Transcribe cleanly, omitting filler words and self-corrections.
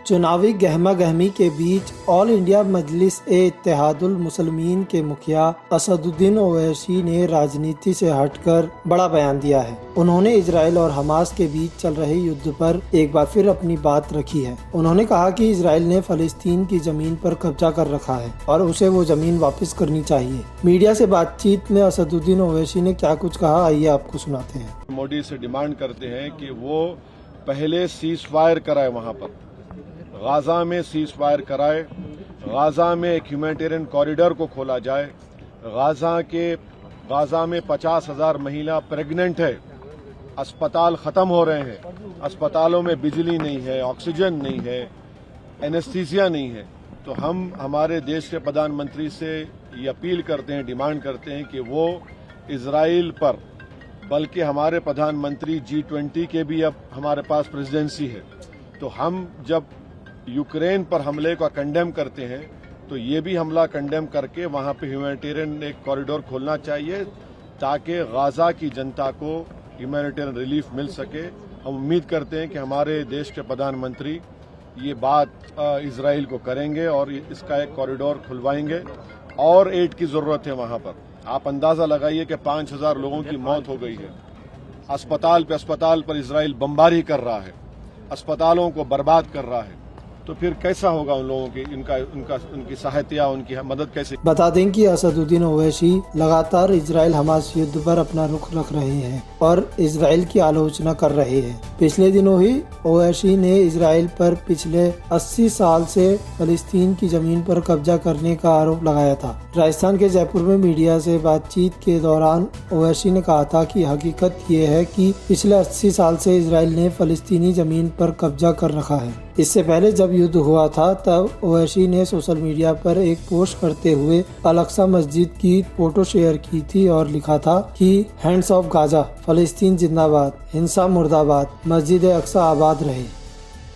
चुनावी गहमा गहमी के बीच all India Majlis-e-Ittehadul मुस्लिमीन के मुखिया असदुद्दीन ओवैसी ने राजनीति से हटकर बड़ा बयान दिया है। उन्होंने इजराइल और हमास के बीच चल रहे युद्ध पर एक बार फिर अपनी बात रखी है। उन्होंने कहा कि इजराइल ने फलस्तीन की जमीन पर कब्जा कर रखा है और उसे वो जमीन वापस करनी चाहिए। मीडिया से बातचीत में असदुद्दीन ओवैसी ने क्या कुछ कहा, आइए आपको सुनाते हैं। मोदी से डिमांड करते हैं कि वो पहले सीज फायर कराए, वहां पर गाजा में सीज फायर कराए, गाजा में एक ह्यूमैनिटेरियन कॉरिडोर को खोला जाए। गाजा में 50,000 महिला प्रेग्नेंट है, अस्पताल खत्म हो रहे हैं, अस्पतालों में बिजली नहीं है, ऑक्सीजन नहीं है, एनेस्थीसिया नहीं है। तो हम हमारे देश के प्रधानमंत्री से ये अपील करते हैं, डिमांड करते हैं कि वो इजराइल पर, बल्कि हमारे प्रधानमंत्री G20 के भी अब हमारे पास प्रेसिडेंसी है, तो हम जब यूक्रेन पर हमले को कंडेम करते हैं तो ये भी हमला कंडेम करके वहां पे ह्यूमैनिटेरियन एक कॉरिडोर खोलना चाहिए ताकि गाजा की जनता को ह्यूमैनिटेरियन रिलीफ मिल सके। हम उम्मीद करते हैं कि हमारे देश के प्रधानमंत्री ये बात इजराइल को करेंगे और इसका एक कॉरिडोर खुलवाएंगे। और एड की जरूरत है वहां पर। आप अंदाजा लगाइए कि 5,000 लोगों की मौत हो गई है। अस्पताल पर इजराइल बमबारी कर रहा है, अस्पतालों को बर्बाद कर रहा है। तो फिर कैसा होगा उन लोगों की उनकी सहायता, उनकी मदद कैसे? बता दें कि असदुद्दीन ओवैसी लगातार इजराइल हमास युद्ध पर अपना रुख रख रहे हैं और इजराइल की आलोचना कर रहे हैं। पिछले दिनों ही ओवैसी ने इजराइल पर पिछले 80 साल से फलस्तीन की जमीन पर कब्जा करने का आरोप लगाया था। राजस्थान के जयपुर में मीडिया से बातचीत के दौरान ओवैसी ने कहा था कि हकीकत ये है कि पिछले 80 साल से इजराइल ने फलस्तीनी जमीन पर कब्जा कर रखा है। इससे पहले जब युद्ध हुआ था तब ओवैसी ने सोशल मीडिया पर एक पोस्ट करते हुए अल-अक्सा मस्जिद की फोटो शेयर की थी और लिखा था कि हैंड्स ऑफ गाजा, फलस्तीन जिंदाबाद, हिंसा मुर्दाबाद, मस्जिद अक्सा आबाद रहे।